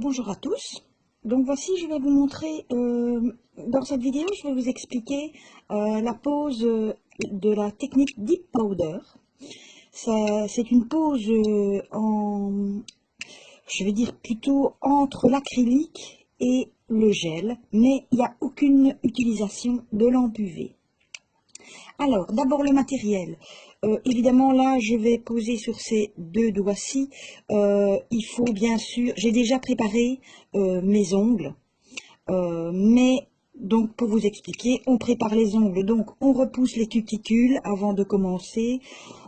Bonjour à tous. Donc voici, je vais vous montrer, dans cette vidéo, je vais vous expliquer la pose de la technique Deep Powder. C'est une pose je vais dire plutôt entre l'acrylique et le gel, mais il n'y a aucune utilisation de lampe UV. Alors, d'abord le matériel. Évidemment, là, je vais poser sur ces deux doigts-ci. Il faut bien sûr, j'ai déjà préparé mes ongles, mais donc pour vous expliquer, on prépare les ongles. Donc, on repousse les cuticules avant de commencer.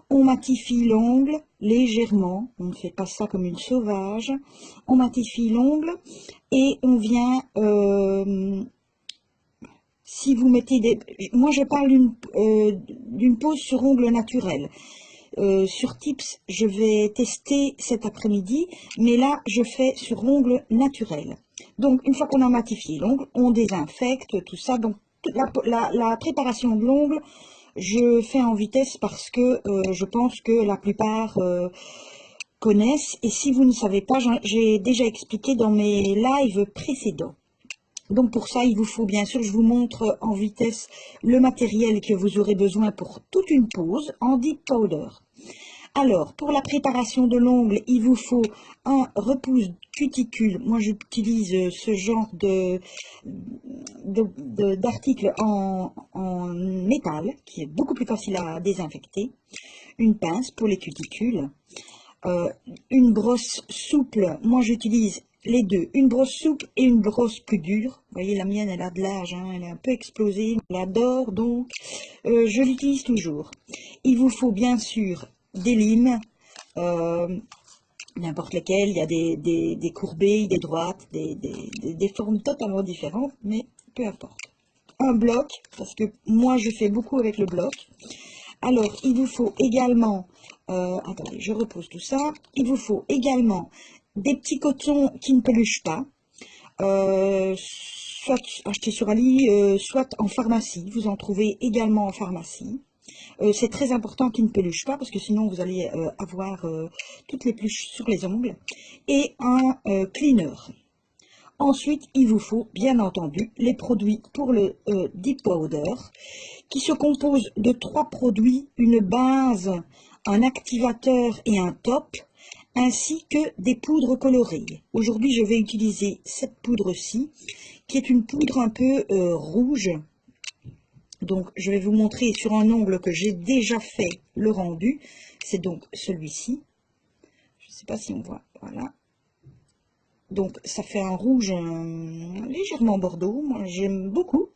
On matifie l'ongle légèrement. On ne fait pas ça comme une sauvage. On matifie l'ongle et on vient... si vous mettez des... Moi, je parle d'une pose sur ongles naturels. Sur Tips, je vais tester cet après-midi, mais là, je fais sur ongles naturels. Donc, une fois qu'on a matifié l'ongle, on désinfecte tout ça. Donc, la préparation de l'ongle, je fais en vitesse parce que je pense que la plupart connaissent. Et si vous ne savez pas, j'ai déjà expliqué dans mes lives précédents. Donc pour ça, il vous faut bien sûr, je vous montre en vitesse le matériel que vous aurez besoin pour toute une pose en Deep Powder. Alors, pour la préparation de l'ongle, il vous faut un repousse cuticule. Moi, j'utilise ce genre d'article en métal, qui est beaucoup plus facile à désinfecter. Une pince pour les cuticules. Une brosse souple, moi j'utilise les deux, une brosse souple et une brosse plus dure. Vous voyez, la mienne elle a de l'âge, hein, elle est un peu explosée, je l'adore, donc je l'utilise toujours. Il vous faut bien sûr des limes, n'importe lesquelles, il y a des courbées, des droites, des formes totalement différentes, mais peu importe. Un bloc, parce que moi je fais beaucoup avec le bloc. Alors, il vous faut également, attendez, je repose tout ça. Il vous faut également des petits cotons qui ne peluchent pas, soit achetés sur Ali, soit en pharmacie. Vous en trouvez également en pharmacie. C'est très important qu'ils ne peluchent pas parce que sinon vous allez avoir toutes les peluches sur les ongles. Et un cleaner. Ensuite, il vous faut bien entendu les produits pour le Deep Powder qui se compose de 3 produits, une base, un activateur et un top, ainsi que des poudres colorées. Aujourd'hui, je vais utiliser cette poudre-ci, qui est une poudre un peu rouge. Donc, je vais vous montrer sur un ongle que j'ai déjà fait le rendu. C'est donc celui-ci. Je ne sais pas si on voit. Voilà. Donc, ça fait un rouge légèrement bordeaux. Moi, j'aime beaucoup.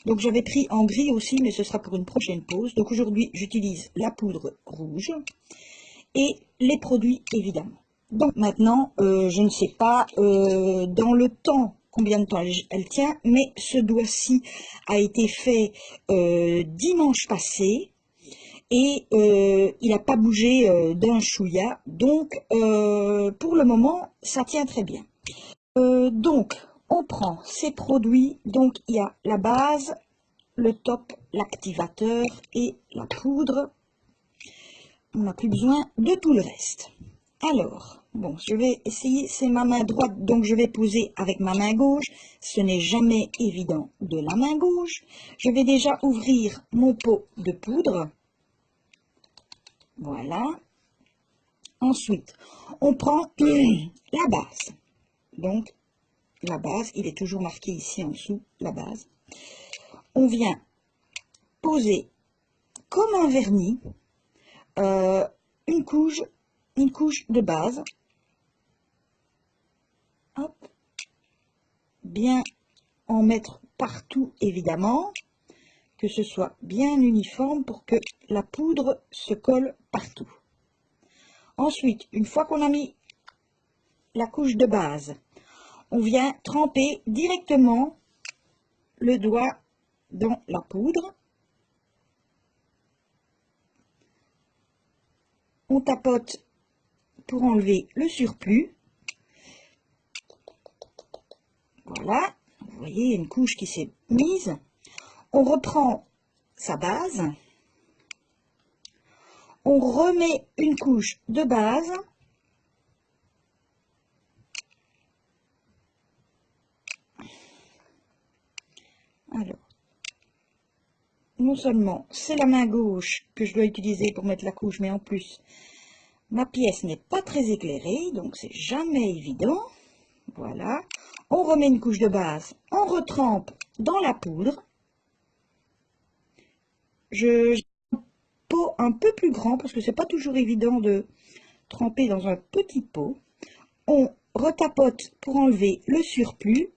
Donc j'avais pris en gris aussi, mais ce sera pour une prochaine pause. Donc aujourd'hui, j'utilise la poudre rouge et les produits évidemment. Donc maintenant, je ne sais pas dans le temps combien de temps elle tient, mais ce doigt-ci a été fait dimanche passé et il n'a pas bougé d'un chouïa. Donc pour le moment, ça tient très bien. Donc on prend ces produits, donc il y a la base, le top, l'activateur et la poudre. On n'a plus besoin de tout le reste. Alors, bon, je vais essayer, c'est ma main droite, donc je vais poser avec ma main gauche. Ce n'est jamais évident de la main gauche. Je vais déjà ouvrir mon pot de poudre. Voilà. Ensuite, on prend la base. Donc, la base, il est toujours marqué ici en dessous, la base. On vient poser comme un vernis une couche de base. Hop. Bien en mettre partout évidemment, que ce soit bien uniforme pour que la poudre se colle partout. Ensuite, une fois qu'on a mis la couche de base, on vient tremper directement le doigt dans la poudre. On tapote pour enlever le surplus. Voilà, vous voyez une couche qui s'est mise. On reprend sa base. On remet une couche de base. Alors, non seulement c'est la main gauche que je dois utiliser pour mettre la couche, mais en plus, ma pièce n'est pas très éclairée, donc c'est jamais évident. Voilà. On remet une couche de base, on retrempe dans la poudre. J'ai un pot un peu plus grand parce que c'est pas toujours évident de tremper dans un petit pot. On retapote pour enlever le surplus.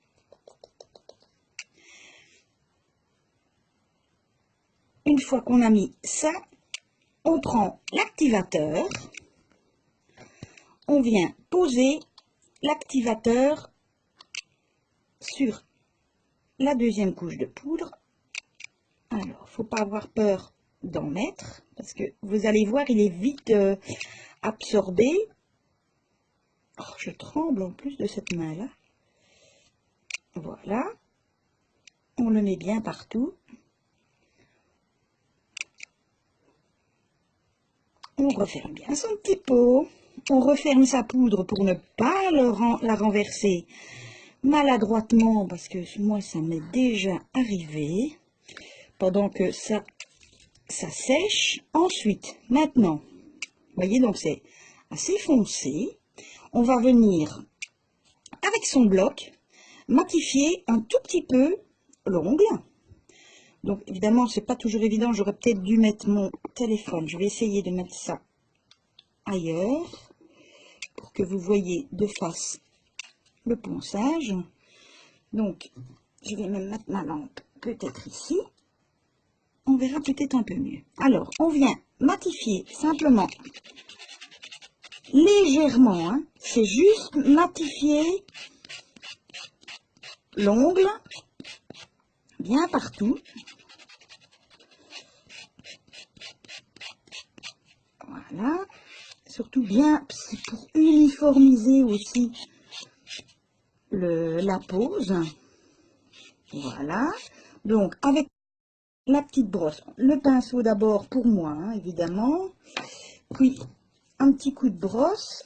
Une fois qu'on a mis ça, on prend l'activateur. On vient poser l'activateur sur la deuxième couche de poudre. Alors, faut pas avoir peur d'en mettre parce que vous allez voir, il est vite absorbé. Oh, je tremble en plus de cette main-là. Voilà. On le met bien partout. On referme bien son petit pot. On referme sa poudre pour ne pas la renverser maladroitement parce que moi, ça m'est déjà arrivé. Pendant que ça sèche. Ensuite, maintenant, vous voyez, donc c'est assez foncé. On va venir, avec son bloc, matifier un tout petit peu l'ongle. Donc, évidemment, c'est pas toujours évident. J'aurais peut-être dû mettre mon téléphone. Je vais essayer de mettre ça ailleurs pour que vous voyez de face le ponçage. Donc, je vais même mettre ma lampe peut-être ici. On verra peut-être un peu mieux. Alors, on vient matifier simplement, légèrement, hein. C'est juste matifier l'ongle bien partout. Voilà. Surtout bien, c'est pour uniformiser aussi la pose. Voilà. Donc, avec la petite brosse, le pinceau d'abord pour moi, hein, évidemment, puis un petit coup de brosse.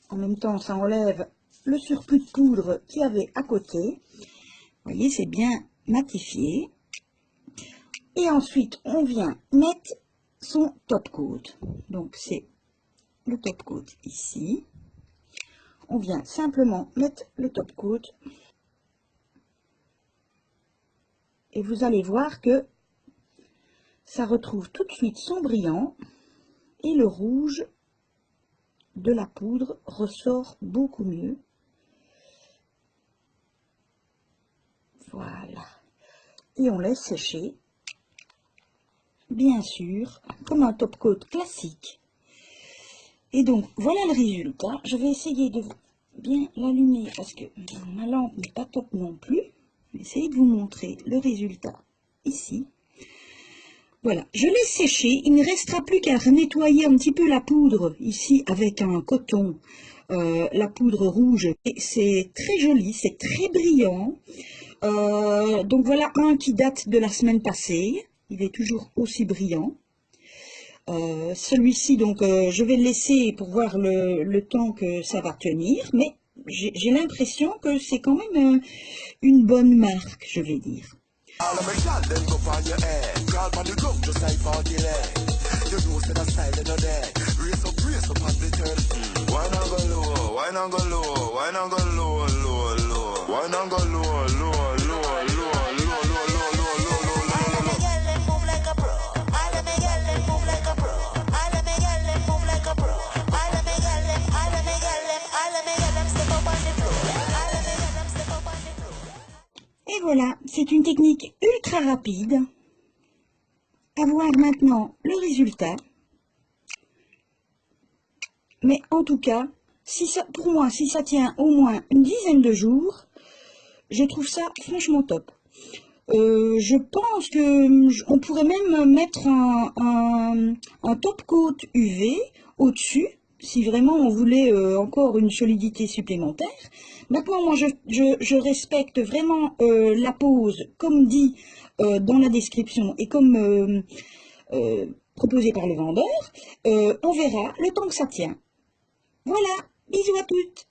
En même temps, ça enlève le surplus de poudre qu'il y avait à côté. Vous voyez, c'est bien matifié. Et ensuite, on vient mettre son top coat. Donc, c'est le top coat ici. On vient simplement mettre le top coat. Et vous allez voir que ça retrouve tout de suite son brillant. Et le rouge de la poudre ressort beaucoup mieux. Voilà. Et on laisse sécher. Bien sûr, comme un top coat classique. Et donc, voilà le résultat. Je vais essayer de bien l'allumer parce que ma lampe n'est pas top non plus. Je vais essayer de vous montrer le résultat ici. Voilà, je laisse sécher. Il ne restera plus qu'à nettoyer un petit peu la poudre ici avec un coton, la poudre rouge. Et c'est très joli, c'est très brillant. Donc voilà un qui date de la semaine passée. Il est toujours aussi brillant. Celui-ci, donc, je vais le laisser pour voir le temps que ça va tenir, mais j'ai l'impression que c'est quand même une bonne marque, je vais dire. Et voilà, c'est une technique ultra rapide. À voir maintenant le résultat. Mais en tout cas, si ça, pour moi, si ça tient au moins une dizaine de jours, je trouve ça franchement top. Je pense que on pourrait même mettre un top coat UV au-dessus, si vraiment on voulait encore une solidité supplémentaire. Maintenant, moi, je respecte vraiment la pose, comme dit dans la description et comme proposé par le vendeur. On verra le temps que ça tient. Voilà, bisous à toutes.